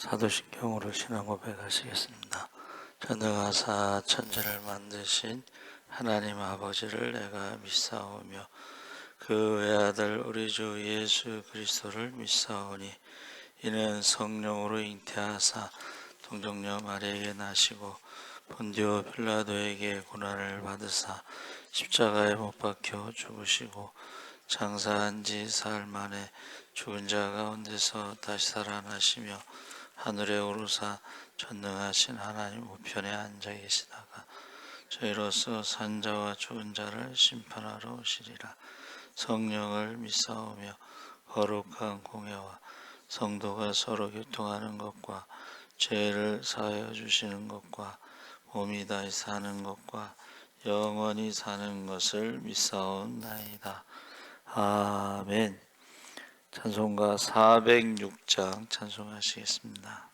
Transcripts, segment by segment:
사도신경으로 신앙 고백하시겠습니다. 전능하사 천지를 만드신 하나님 아버지를 내가 믿사오며 그 외아들 우리 주 예수 그리스도를 믿사오니 이는 성령으로 잉태하사 동정녀 마리아에게 나시고 본디오 빌라도에게 고난을 받으사 십자가에 못 박혀 죽으시고 장사한 지 사흘 만에 죽은 자 가운데서 다시 살아나시며 하늘에 오르사 전능하신 하나님 우편에 앉아 계시다가 저희로서 산자와 죽은 자를 심판하러 오시리라. 성령을 믿사오며 거룩한 공예와 성도가 서로 교통하는 것과 죄를 사하여 주시는 것과 몸이 다시 사는 것과 영원히 사는 것을 믿사옵나이다. 아멘. 찬송가 406장 찬송하시겠습니다.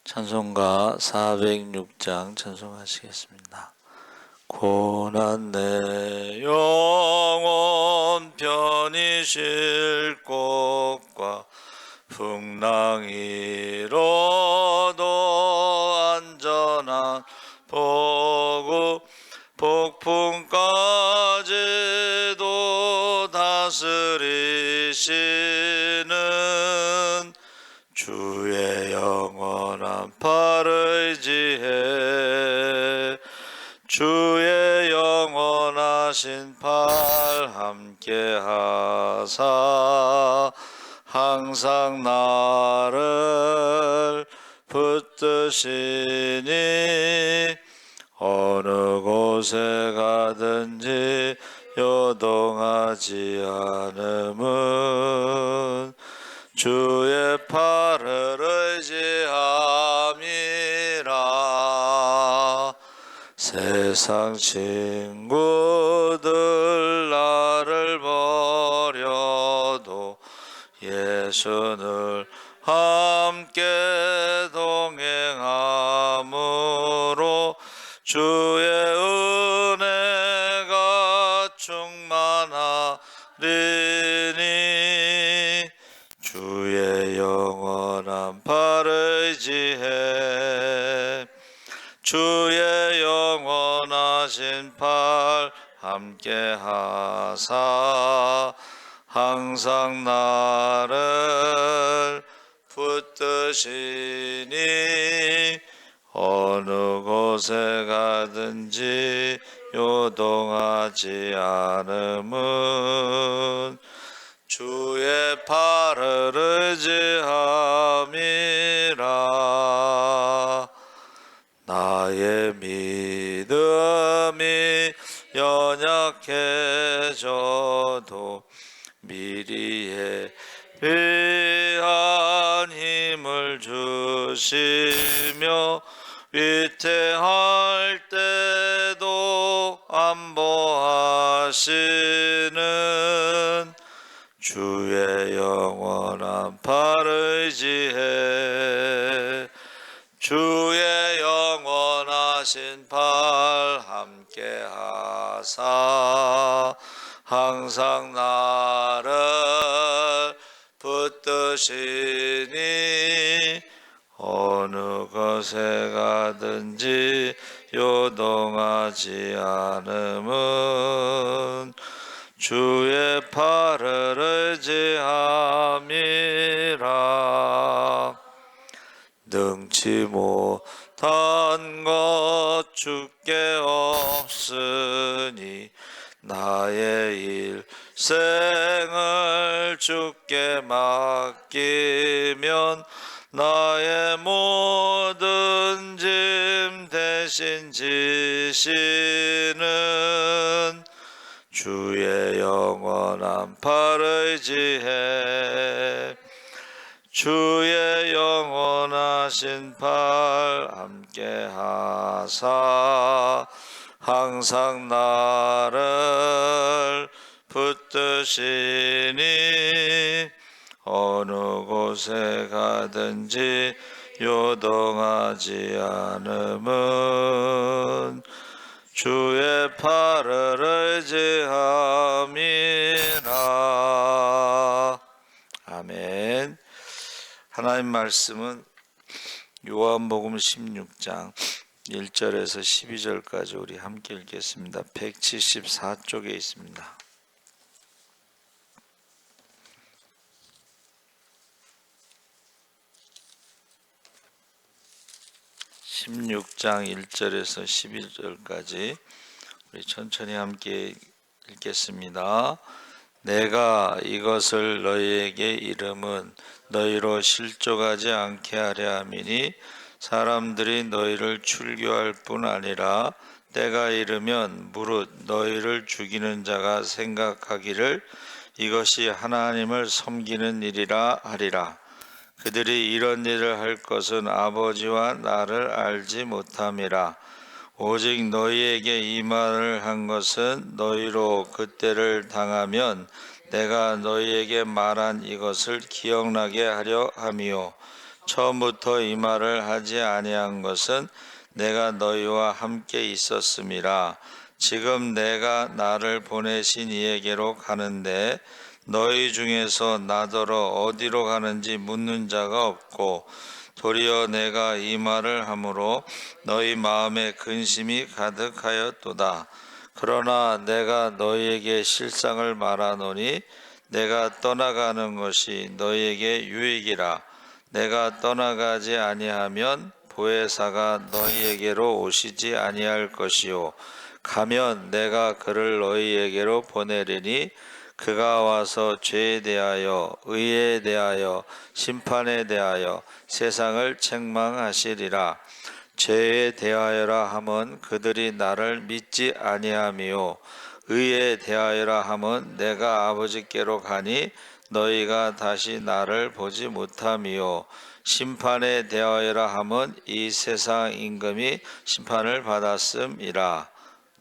찬송가 406장 찬송하시겠습니다. 고난 내 영혼 편히 쉴 곳과 풍랑 일어도 안전한 보고 폭풍까지도 다스리시는 주의 영원한 팔을 의지해 주의 영원하신 팔 함께 하사 항상 나를 붙드시니 어느 곳에 가든지 요동하지 않음은 주의 팔을 의지함이라. 세상 친구들 나를 버려도 예수를 함께 동행함으로 주의 은혜가 충만하리니 주의 영원한 팔을 의지해 주의 영원하신 팔 함께 하사 항상 나를 붙드시니 어느 곳에 가든지 요동하지 않음은 주의 팔을 의지함이라. 나의 믿음이 연약해져도 미리 예비한 힘을 주시며 위태할 때도 안보하시는 주의 영원한 팔을 의지해 주의 영원하신 팔 함께 하사 항상 나를 붙드시니 어느 곳에 가든지 요동하지 않음은 주의 팔을 의지함이라. 능치 못한 것 주께 없으니 나의 일생을 주께 맡기면 나의 모든 짐 대신 지시는 주의 영원한 팔을 의지해 주의 영원하신 팔 함께 하사 항상 나를 붙드시니 어느 곳에 가든지 요동하지 않음은 주의 팔을 의지함이라. 하나님 말씀은 요한복음 16장 1절에서 12절까지 우리 함께 읽겠습니다. 174쪽에 있습니다. 16장 1절에서 12절까지 우리 천천히 함께 읽겠습니다. 내가 이것을 너희에게 이름은 너희로 실족하지 않게 하려 함이니 사람들이 너희를 출교할 뿐 아니라 때가 이르면 무릇 너희를 죽이는 자가 생각하기를 이것이 하나님을 섬기는 일이라 하리라. 그들이 이런 일을 할 것은 아버지와 나를 알지 못함이라. 오직 너희에게 이 말을 한 것은 너희로 그때를 당하면 내가 너희에게 말한 이것을 기억나게 하려 함이요. 처음부터 이 말을 하지 아니한 것은 내가 너희와 함께 있었음이라. 지금 내가 나를 보내신 이에게로 가는데 너희 중에서 나더러 어디로 가는지 묻는 자가 없고 도리어 내가 이 말을 함으로 너희 마음에 근심이 가득하였도다. 그러나 내가 너희에게 실상을 말하노니 내가 떠나가는 것이 너희에게 유익이라. 내가 떠나가지 아니하면 보혜사가 너희에게로 오시지 아니할 것이요 가면 내가 그를 너희에게로 보내리니 그가 와서 죄에 대하여 의에 대하여 심판에 대하여 세상을 책망하시리라. 죄에 대하여라 함은 그들이 나를 믿지 아니함이요 의에 대하여라 함은 내가 아버지께로 가니 너희가 다시 나를 보지 못함이요 심판에 대하여라 함은 이 세상 임금이 심판을 받았음이라.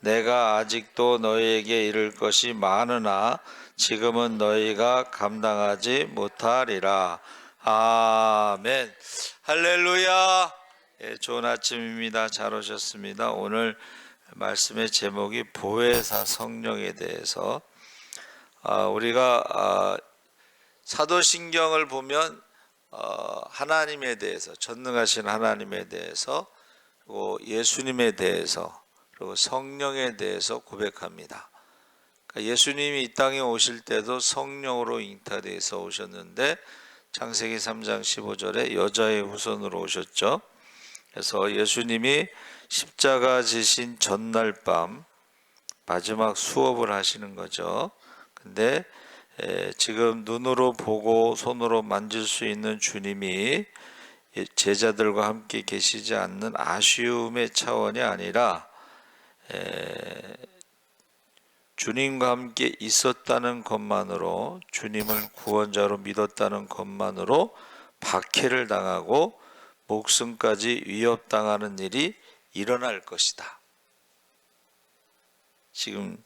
내가 아직도 너희에게 이를 것이 많으나 지금은 너희가 감당하지 못하리라. 아멘. 할렐루야. 예, 좋은 아침입니다. 잘 오셨습니다. 오늘 말씀의 제목이 보혜사 성령에 대해서 우리가 사도신경을 보면 하나님에 대해서 전능하신 하나님에 대해서 그리고 예수님에 대해서 그리고 성령에 대해서 고백합니다. 예수님이 이 땅에 오실 때도 성령으로 잉타돼서 오셨는데 창세기 3장 15절에 여자의 후손으로 오셨죠. 그래서 예수님이 십자가 지신 전날 밤 마지막 수업을 하시는 거죠. 근데 지금 눈으로 보고 손으로 만질 수 있는 주님이 제자들과 함께 계시지 않는 아쉬움의 차원이 아니라 주님과 함께 있었다는 것만으로 주님을 구원자로 믿었다는 것만으로 박해를 당하고 목숨까지 위협당하는 일이 일어날 것이다. 지금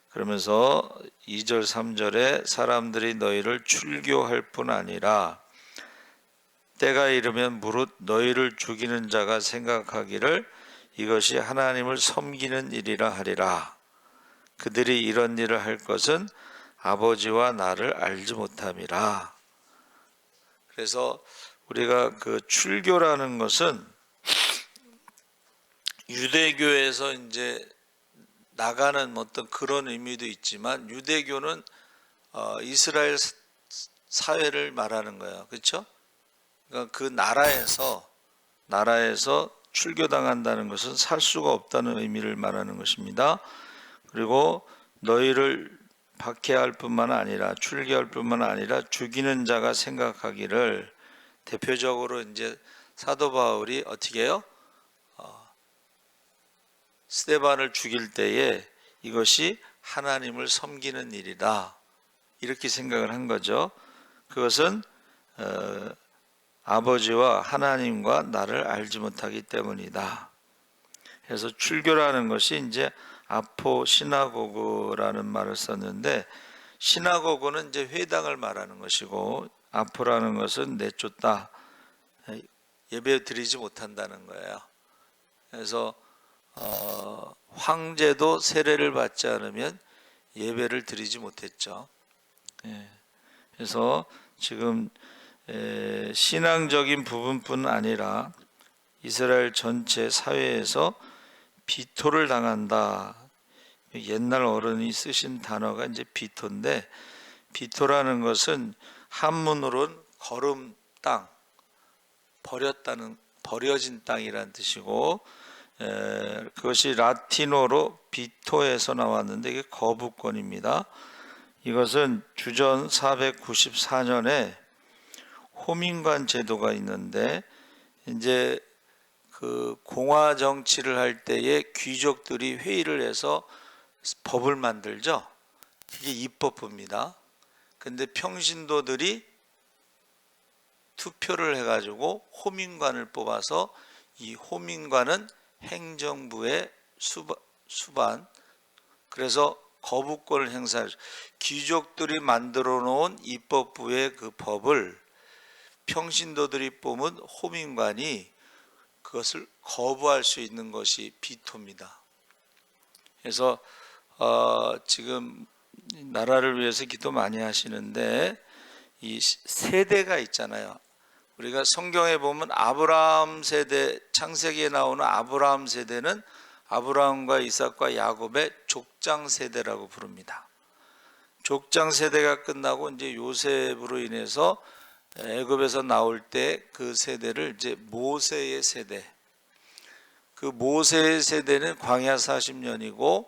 그러면서 2절 3절에 사람들이 너희를 출교할 뿐 아니라 때가 이르면 무릇 너희를 죽이는 자가 생각하기를 이것이 하나님을 섬기는 일이라 하리라. 그들이 이런 일을 할 것은 아버지와 나를 알지 못함이라. 그래서 우리가 그 출교라는 것은 유대교에서 이제 나가는 어떤 그런 의미도 있지만 유대교는 이스라엘 사회를 말하는 거예요. 그렇죠? 그러니까 그 나라에서 출교당한다는 것은 살 수가 없다는 의미를 말하는 것입니다. 그리고 너희를 박해할 뿐만 아니라 출교할 뿐만 아니라 죽이는 자가 생각하기를 대표적으로 이제 사도 바울이 어떻게 해요? 스데반을 죽일 때에 이것이 하나님을 섬기는 일이다. 이렇게 생각을 한 거죠. 그것은 아버지와 하나님과 나를 알지 못하기 때문이다. 그래서 출교라는 것이 이제 아포 시나고그라는 말을 썼는데 시나고그는 이제 회당을 말하는 것이고 아포라는 것은 내쫓다, 예배 드리지 못한다는 거예요. 그래서 황제도 세례를 받지 않으면 예배를 드리지 못했죠. 그래서 지금 신앙적인 부분뿐 아니라 이스라엘 전체 사회에서 비토를 당한다. 옛날 어른이 쓰신 단어가 이제 비토인데, 비토라는 것은 한문으로는 거름 땅, 버려진 땅이라는 뜻이고, 그것이 라틴어로 비토에서 나왔는데 이게 거부권입니다. 이것은 주전 494년에 호민관 제도가 있는데, 이제 그 공화 정치를 할 때에 귀족들이 회의를 해서 법을 만들죠. 이게 입법부입니다. 근데 평신도들이 투표를 해가지고 호민관을 뽑아서 이 호민관은 행정부의 수반, 그래서 거부권을 행사하죠. 귀족들이 만들어 놓은 입법부의 그 법을 평신도들이 뽑은 호민관이 그것을 거부할 수 있는 것이 비토입니다. 그래서 지금 나라를 위해서 기도 많이 하시는데 이 세대가 있잖아요. 우리가 성경에 보면 아브라함 세대, 창세기에 나오는 아브라함 세대는 아브라함과 이삭과 야곱의 족장 세대라고 부릅니다. 족장 세대가 끝나고 이제 요셉으로 인해서 애굽에서 나올 때 그 세대를 이제 모세의 세대. 그 모세의 세대는 광야 40년이고,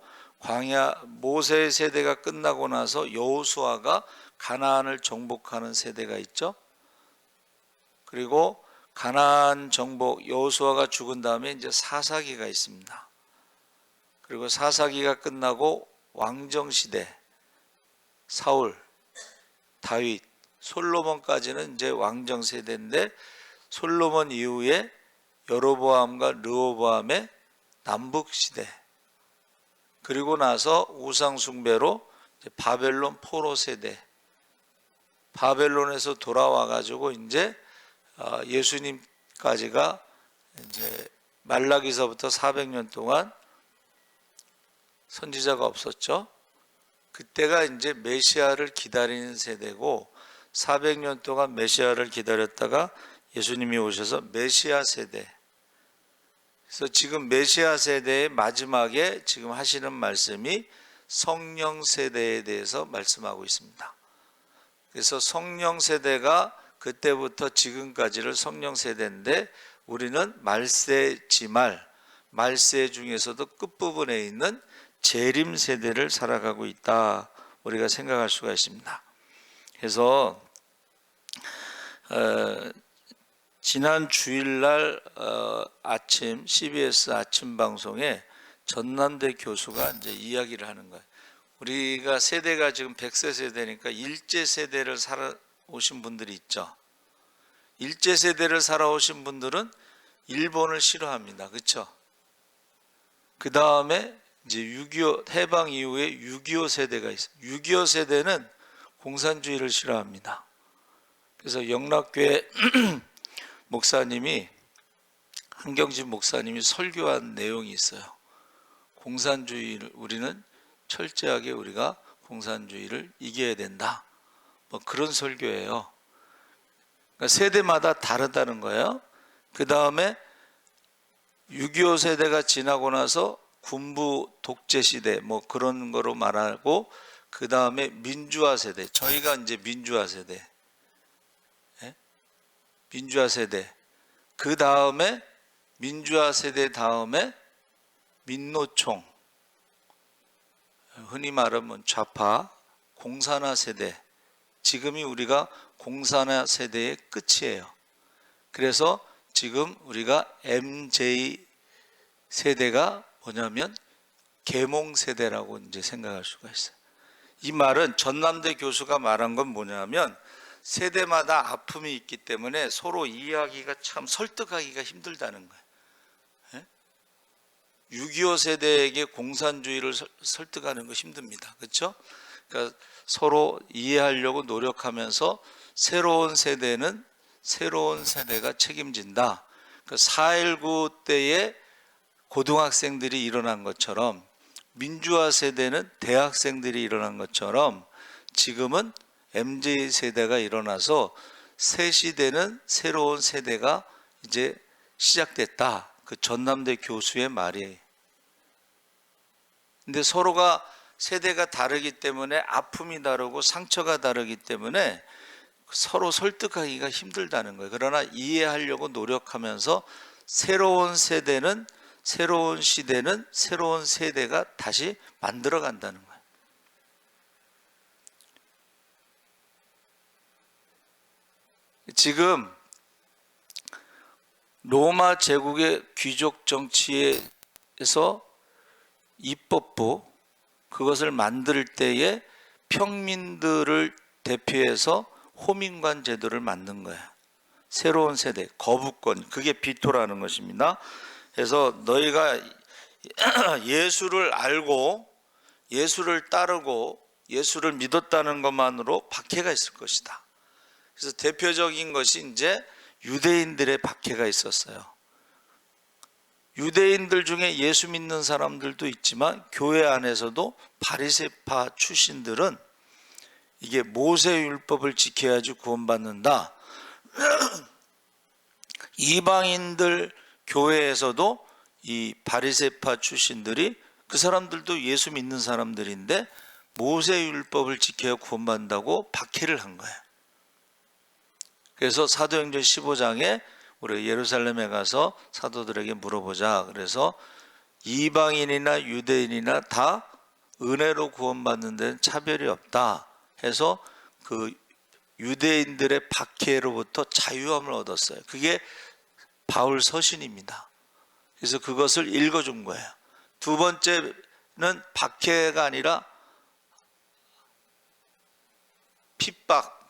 모세의 세대가 끝나고 나서 여호수아가 가나안을 정복하는 세대가 있죠. 그리고 가나안 정복, 여호수아가 죽은 다음에 이제 사사기가 있습니다. 그리고 사사기가 끝나고 왕정 시대, 사울, 다윗, 솔로몬까지는 이제 왕정 세대인데, 솔로몬 이후에 여로보암과 르호보암의 남북 시대, 그리고 나서 우상 숭배로 바벨론 포로 세대, 바벨론에서 돌아와 가지고 이제 예수님까지가 이제 말라기서부터 400년 동안 선지자가 없었죠. 그때가 이제 메시아를 기다리는 세대고, 400년 동안 메시아를 기다렸다가 예수님이 오셔서 메시아 세대. 그래서 지금 메시아 세대의 마지막에 지금 하시는 말씀이 성령 세대에 대해서 말씀하고 있습니다. 그래서 성령 세대가 그때부터 지금까지를 성령 세대인데, 우리는 말세 지말, 말세 중에서도 끝부분에 있는 재림 세대를 살아가고 있다, 우리가 생각할 수가 있습니다. 그래서 지난 주일날 아침 CBS 아침 방송에 전남대 교수가 이제 이야기를 하는 거예요. 우리가 세대가 지금 100세 세대니까 일제 세대를 살아오신 분들이 있죠. 일제 세대를 살아오신 분들은 일본을 싫어합니다. 그렇죠? 그 다음에 이제 6.25 해방 이후에 6.25 세대가 있어요. 6.25 세대는 공산주의를 싫어합니다. 그래서 영락교회 목사님이, 한경진 목사님이 설교한 내용이 있어요. 공산주의를, 우리는 철저하게 우리가 공산주의를 이겨야 된다, 뭐 그런 설교예요. 그러니까 세대마다 다르다는 거예요. 그 다음에 6.25 세대가 지나고 나서 군부 독재 시대, 뭐 그런 거로 말하고, 그 다음에 민주화 세대, 저희가 이제 민주화 세대, 민주화 세대, 그 다음에 민주화 세대 다음에 민노총, 흔히 말하면 좌파, 공산화 세대, 지금이 우리가 공산화 세대의 끝이에요. 그래서 지금 우리가 MJ 세대가 뭐냐면 계몽 세대라고 이제 생각할 수가 있어요. 이 말은 전남대 교수가 말한 건 뭐냐면, 세대마다 아픔이 있기 때문에 서로 이해하기가 참, 설득하기가 힘들다는 거예요. 6.25 세대에게 공산주의를 설득하는 거 힘듭니다. 그렇죠? 그러니까 서로 이해하려고 노력하면서 새로운 세대는 새로운 세대가 책임진다. 그 4.19 때에 고등학생들이 일어난 것처럼, 민주화 세대는 대학생들이 일어난 것처럼, 지금은 MZ 세대가 일어나서 새 시대는 새로운 세대가 이제 시작됐다. 그 전남대 교수의 말이에요. 근데 서로가 세대가 다르기 때문에 아픔이 다르고 상처가 다르기 때문에 서로 설득하기가 힘들다는 거예요. 그러나 이해하려고 노력하면서 새로운 세대는, 새로운 시대는 새로운 세대가 다시 만들어 간다는 거예요. 지금 로마 제국의 귀족 정치에서 입법부, 그것을 만들 때에 평민들을 대표해서 호민관 제도를 만든 거야. 새로운 세대, 거부권, 그게 비토라는 것입니다. 그래서 너희가 예수를 알고 예수를 따르고 예수를 믿었다는 것만으로 박해가 있을 것이다. 그래서 대표적인 것이 이제 유대인들의 박해가 있었어요. 유대인들 중에 예수 믿는 사람들도 있지만 교회 안에서도 바리새파 출신들은 이게 모세율법을 지켜야지 구원받는다. 이방인들 교회에서도 이 바리새파 출신들이, 그 사람들도 예수 믿는 사람들인데 모세율법을 지켜야 구원받는다고 박해를 한 거예요. 그래서 사도행전 15장에 우리 예루살렘에 가서 사도들에게 물어보자. 그래서 이방인이나 유대인이나 다 은혜로 구원받는 데는 차별이 없다 해서 그 유대인들의 박해로부터 자유함을 얻었어요. 그게 바울 서신입니다. 그래서 그것을 읽어준 거예요. 두 번째는 박해가 아니라 핍박.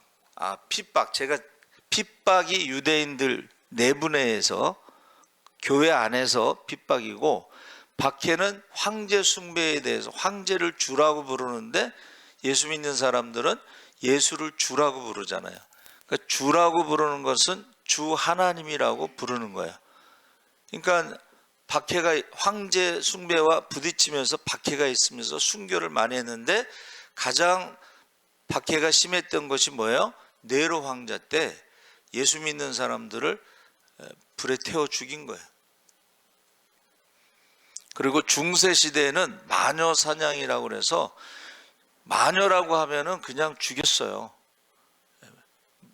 제가 핍박이 유대인들 내분해에서 교회 안에서 핍박이고, 박해는 황제 숭배에 대해서 황제를 주라고 부르는데 예수 믿는 사람들은 예수를 주라고 부르잖아요. 그러니까 주라고 부르는 것은 주 하나님이라고 부르는 거예요. 그러니까 박해가, 황제 숭배와 부딪히면서 박해가 있으면서 순교를 많이 했는데 가장 박해가 심했던 것이 뭐예요? 네로 황제 때 예수 믿는 사람들을 불에 태워 죽인 거예요. 그리고 중세 시대에는 마녀 사냥이라고 그래서, 마녀라고 하면은 그냥 죽였어요.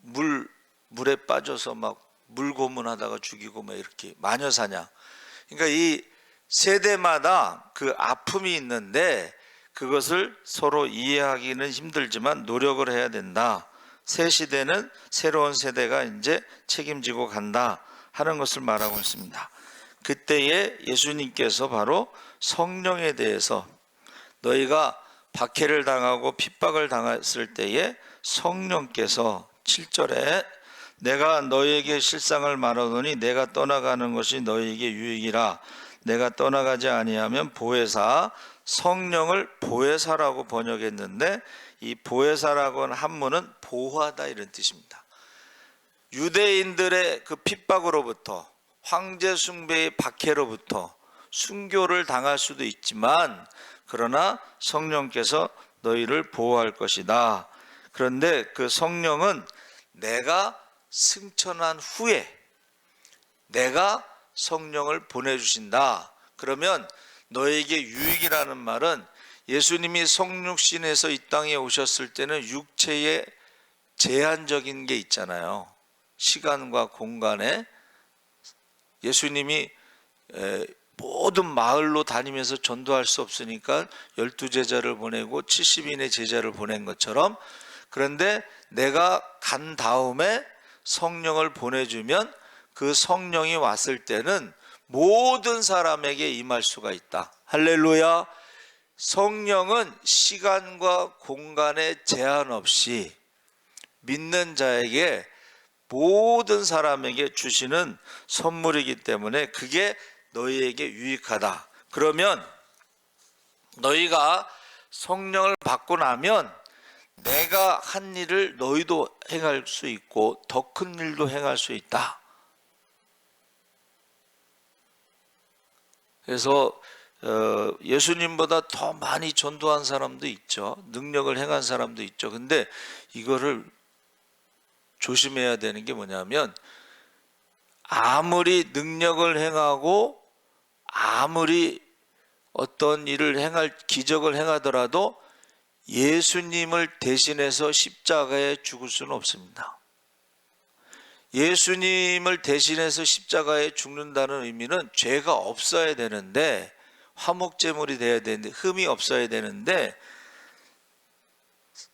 물에 빠져서 막 물고문하다가 죽이고 막 이렇게 마녀 사냥. 그러니까 이 세대마다 그 아픔이 있는데 그것을 서로 이해하기는 힘들지만 노력을 해야 된다. 새 시대는 새로운 세대가 이제 책임지고 간다 하는 것을 말하고 있습니다. 그때에 예수님께서 바로 성령에 대해서, 너희가 박해를 당하고 핍박을 당했을 때에 성령께서 7절에 내가 너희에게 실상을 말하노니 내가 떠나가는 것이 너희에게 유익이라. 내가 떠나가지 아니하면 보혜사, 성령을 보혜사라고 번역했는데 이 보혜사라고 하는 한문은 보호하다 이런 뜻입니다. 유대인들의 그 핍박으로부터, 황제 숭배의 박해로부터 순교를 당할 수도 있지만 그러나 성령께서 너희를 보호할 것이다. 그런데 그 성령은 내가 승천한 후에 내가 성령을 보내주신다. 그러면 너에게 유익이라는 말은, 예수님이 성육신에서 이 땅에 오셨을 때는 육체에 제한적인 게 있잖아요. 시간과 공간에. 예수님이 모든 마을로 다니면서 전도할 수 없으니까 12제자를 보내고 70인의 제자를 보낸 것처럼, 그런데 내가 간 다음에 성령을 보내주면 그 성령이 왔을 때는 모든 사람에게 임할 수가 있다. 할렐루야. 성령은 시간과 공간에 제한 없이 믿는 자에게, 모든 사람에게 주시는 선물이기 때문에 그게 너희에게 유익하다. 그러면 너희가 성령을 받고 나면 내가 한 일을 너희도 행할 수 있고 더 큰 일도 행할 수 있다. 그래서 예수님보다 더 많이 전도한 사람도 있죠. 능력을 행한 사람도 있죠. 근데 이거를 조심해야 되는 게 뭐냐면, 아무리 능력을 행하고 아무리 어떤 일을 기적을 행하더라도 예수님을 대신해서 십자가에 죽을 수는 없습니다. 예수님을 대신해서 십자가에 죽는다는 의미는 죄가 없어야 되는데, 화목제물이 돼야 되는데, 흠이 없어야 되는데,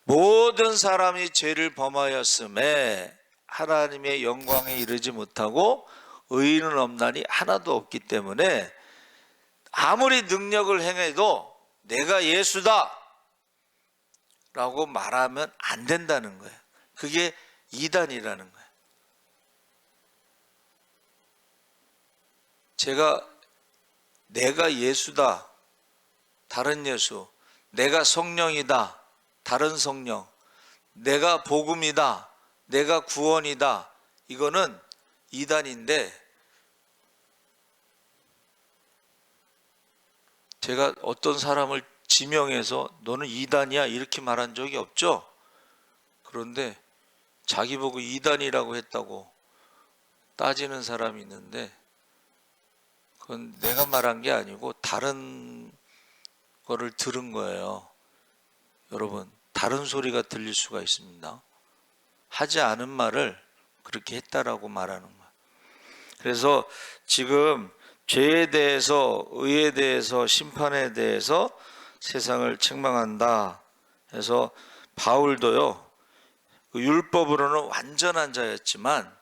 모든 사람이 죄를 범하였음에 하나님의 영광에 이르지 못하고 의인은 없나니 하나도 없기 때문에 아무리 능력을 행해도 내가 예수다 라고 말하면 안 된다는 거예요. 그게 이단이라는 거예요. 내가 예수다, 다른 예수, 내가 성령이다, 다른 성령, 내가 복음이다, 내가 구원이다, 이거는 이단인데, 제가 어떤 사람을 지명해서 너는 이단이야 이렇게 말한 적이 없죠. 그런데 자기 보고 이단이라고 했다고 따지는 사람이 있는데, 그건 내가 말한 게 아니고 다른 거를 들은 거예요. 여러분, 다른 소리가 들릴 수가 있습니다. 하지 않은 말을 그렇게 했다라고 말하는 거예요. 그래서 지금 죄에 대해서, 의에 대해서, 심판에 대해서 세상을 책망한다 해서, 바울도요, 율법으로는 완전한 자였지만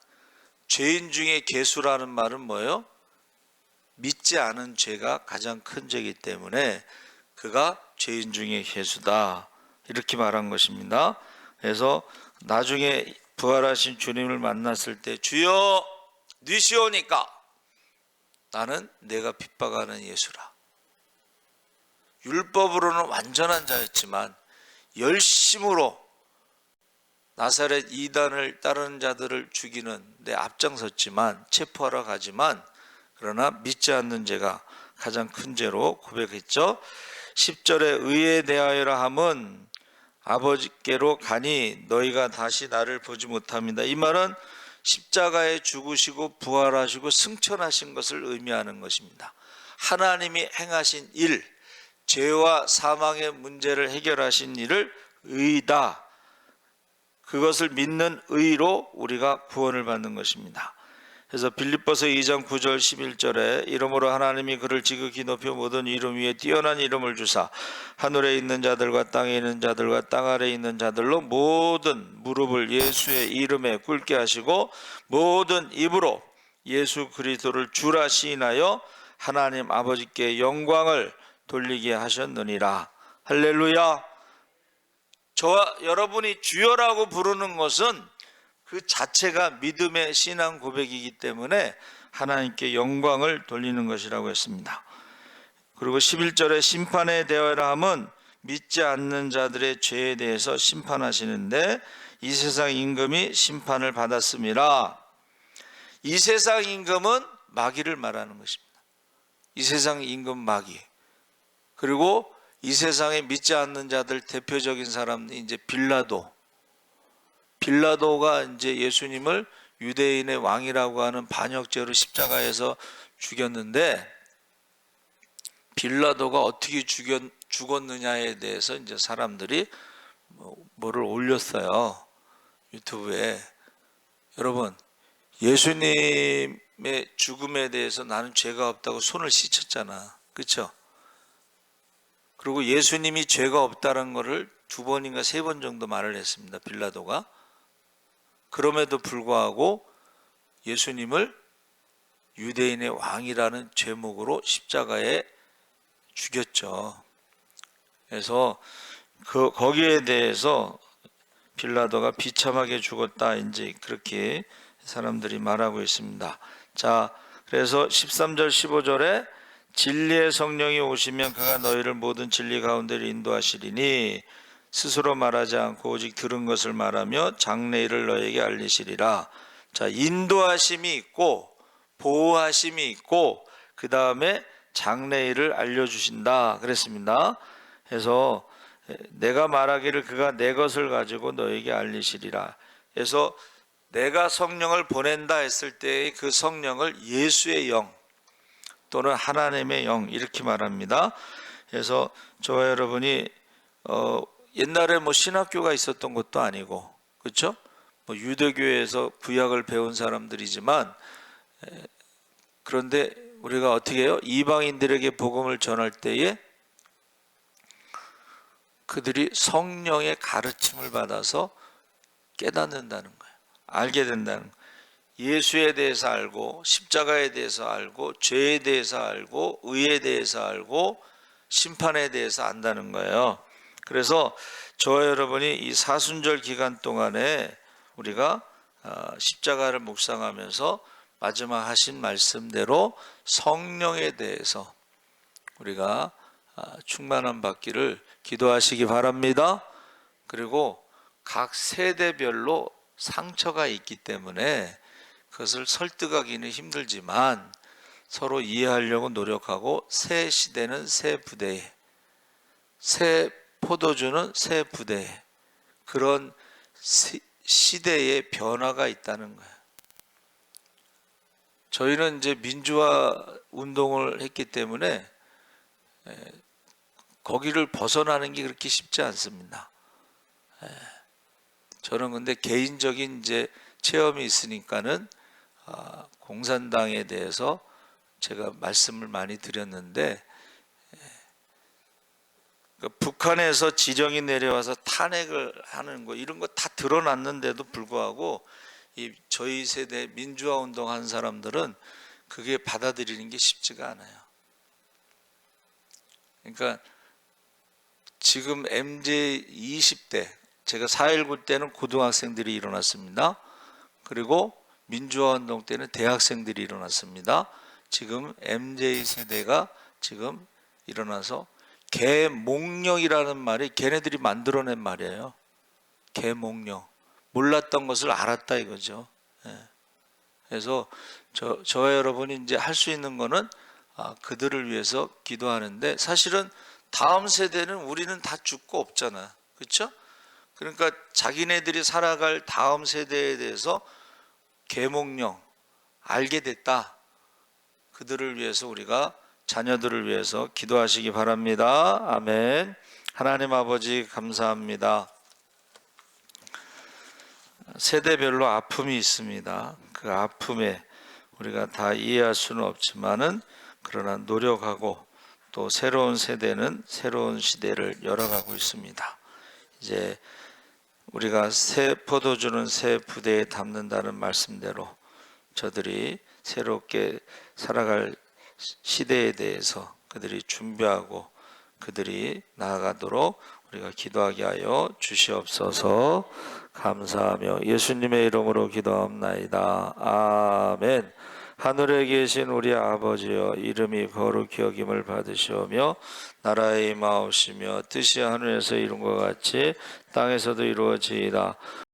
죄인 중에 괴수라는 말은 뭐예요? 믿지 않은 죄가 가장 큰 죄이기 때문에 그가 죄인 중에 괴수다 이렇게 말한 것입니다. 그래서 나중에 부활하신 주님을 만났을 때, 주여 니시오니까 나는 내가 핍박하는 예수라. 율법으로는 완전한 자였지만 열심으로 나사렛 이단을 따르는 자들을 죽이는 데 앞장섰지만, 체포하러 가지만, 그러나 믿지 않는 죄가 가장 큰 죄로 고백했죠. 10절에 의에 대하여라 함은 아버지께로 가니 너희가 다시 나를 보지 못합니다. 이 말은 십자가에 죽으시고 부활하시고 승천하신 것을 의미하는 것입니다. 하나님이 행하신 일, 죄와 사망의 문제를 해결하신 일을 의다, 그것을 믿는 의로 우리가 구원을 받는 것입니다. 그래서 빌립보서 2장 9절 11절에 이러므로 하나님이 그를 지극히 높여 모든 이름 위에 뛰어난 이름을 주사 하늘에 있는 자들과 땅에 있는 자들과 땅 아래에 있는 자들로 모든 무릎을 예수의 이름에 꿇게 하시고 모든 입으로 예수 그리스도를 주라 시인하여 하나님 아버지께 영광을 돌리게 하셨느니라. 할렐루야. 저와 여러분이 주여라고 부르는 것은 그 자체가 믿음의 신앙 고백이기 때문에 하나님께 영광을 돌리는 것이라고 했습니다. 그리고 11절에 심판에 대하여라 함은 믿지 않는 자들의 죄에 대해서 심판하시는데 이 세상 임금이 심판을 받았음이라. 이 세상 임금은 마귀를 말하는 것입니다. 이 세상 임금 마귀. 그리고 이 세상에 믿지 않는 자들 대표적인 사람이 이제 빌라도가 이제 예수님을 유대인의 왕이라고 하는 반역죄로 십자가에서 죽였는데, 빌라도가 어떻게 죽었느냐에 대해서 이제 사람들이 뭐를 올렸어요, 유튜브에. 여러분, 예수님의 죽음에 대해서 나는 죄가 없다고 손을 씻었잖아, 그렇죠? 그리고 예수님이 죄가 없다는 것을 2번인가 3번 정도 말을 했습니다, 빌라도가. 그럼에도 불구하고 예수님을 유대인의 왕이라는 제목으로 십자가에 죽였죠. 그래서 거기에 대해서 빌라도가 비참하게 죽었다, 이제 그렇게 사람들이 말하고 있습니다. 자, 그래서 13절 15절에 진리의 성령이 오시면 그가 너희를 모든 진리 가운데로 인도하시리니 스스로 말하지 않고 오직 들은 것을 말하며 장래일을 너에게 알리시리라. 자, 인도하심이 있고 보호하심이 있고 그 다음에 장래일을 알려주신다 그랬습니다. 그래서 내가 말하기를 그가 내 것을 가지고 너에게 알리시리라. 그래서 내가 성령을 보낸다 했을 때의 그 성령을 예수의 영 또는 하나님의 영 이렇게 말합니다. 그래서 저와 여러분이 옛날에 뭐 신학교가 있었던 것도 아니고, 그렇죠? 뭐 유대교에서 구약을 배운 사람들이지만, 그런데 우리가 어떻게 해요? 이방인들에게 복음을 전할 때에 그들이 성령의 가르침을 받아서 깨닫는다는 거예요. 알게 된다는 거예요. 예수에 대해서 알고, 십자가에 대해서 알고, 죄에 대해서 알고, 의에 대해서 알고, 심판에 대해서 안다는 거예요. 그래서 저와 여러분이 이 사순절 기간 동안에 우리가 십자가를 묵상하면서 마지막 하신 말씀대로 성령에 대해서 우리가 충만함 받기를 기도하시기 바랍니다. 그리고 각 세대별로 상처가 있기 때문에 그것을 설득하기는 힘들지만 서로 이해하려고 노력하고, 새 시대는 새 부대에, 새 포도주는 새 부대에, 그런 시대의 변화가 있다는 거예요. 저희는 이제 민주화 운동을 했기 때문에 거기를 벗어나는 게 그렇게 쉽지 않습니다. 저는 근데 개인적인 이제 체험이 있으니까는 공산당에 대해서 제가 말씀을 많이 드렸는데, 북한에서 지령이 내려와서 탄핵을 하는 거 이런 거 다 드러났는데도 불구하고 저희 세대 민주화 운동한 사람들은 그게 받아들이는 게 쉽지가 않아요. 그러니까 지금 MZ 20대, 제가 4.19 때는 고등학생들이 일어났습니다. 그리고 민주화 운동 때는 대학생들이 일어났습니다. 지금 MZ 세대가 지금 일어나서 계몽령이라는 말이 걔네들이 만들어낸 말이에요. 계몽령. 몰랐던 것을 알았다 이거죠. 그래서 저와 여러분이 이제 할 수 있는 거는 그들을 위해서 기도하는데, 사실은 다음 세대는 우리는 다 죽고 없잖아. 그렇죠? 그러니까 자기네들이 살아갈 다음 세대에 대해서 계몽령 알게 됐다. 그들을 위해서 우리가, 자녀들을 위해서 기도하시기 바랍니다. 아멘. 하나님 아버지 감사합니다. 세대별로 아픔이 있습니다. 그 아픔에 우리가 다 이해할 수는 없지만은, 그러나 노력하고, 또 새로운 세대는 새로운 시대를 열어가고 있습니다. 이제 우리가 새 포도주는 새 부대에 담는다는 말씀대로 저들이 새롭게 살아갈 시대에 대해서 그들이 준비하고 그들이 나아가도록 우리가 기도하게 하여 주시옵소서. 감사하며 예수님의 이름으로 기도합나이다. 아멘. 하늘에 계신 우리 아버지여, 이름이 거룩히 여김을 받으시오며 나라의 임하옵시며 뜻이 하늘에서 이룬 것 같이 땅에서도 이루어지이다.